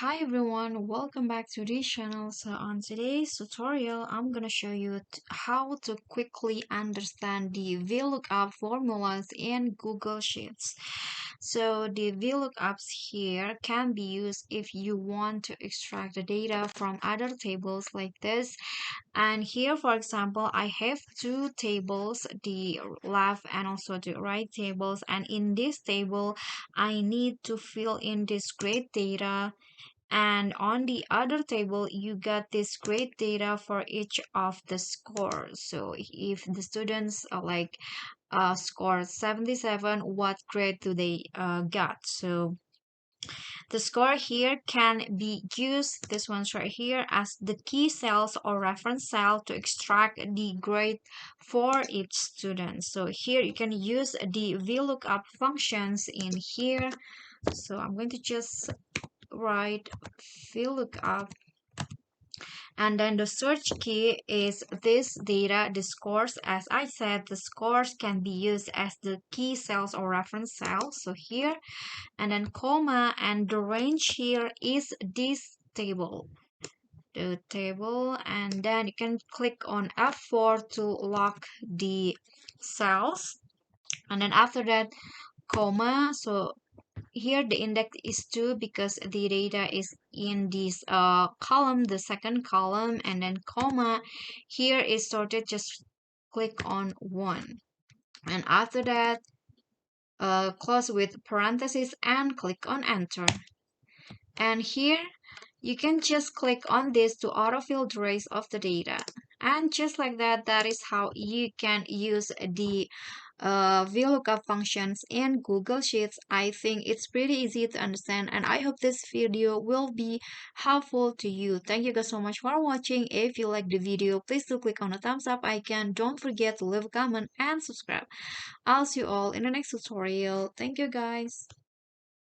Hi everyone, welcome back to this channel. So on today's tutorial, I'm gonna show you how to quickly understand the VLOOKUP formulas in Google Sheets. So the VLOOKUPs here can be used if you want to extract the data from other tables like this. And here, for example, I have two tables, the left and also the right tables. And in this table, I need to fill in this grade data, and on the other table you got this grade data for each of the scores. So if the students scored 77, what grade do they got? So the score here can be used, this one's right here, as the key cells or reference cell to extract the grade for each student. So here you can use the VLOOKUP functions in here. So I'm going to just write VLOOKUP, and then the search key is this data, the scores. As I said, the scores can be used as the key cells or reference cells. So here, and then comma, and the range here is this table, the table, and then you can click on F4 to lock the cells, and then after that, comma. So here the index is 2 because the data is in this column, the second column, and then comma. Here is sorted, just click on 1, and after that close with parentheses and click on enter. And here you can just click on this to autofill the rest of the data. And just like that, that is how you can use the VLOOKUP functions in Google Sheets. I think it's pretty easy to understand, and I hope this video will be helpful to you. Thank you guys so much for watching. If you like the video, please do click on the thumbs up icon. Don't forget to leave a comment and subscribe. I'll see you all in the next tutorial. Thank you guys.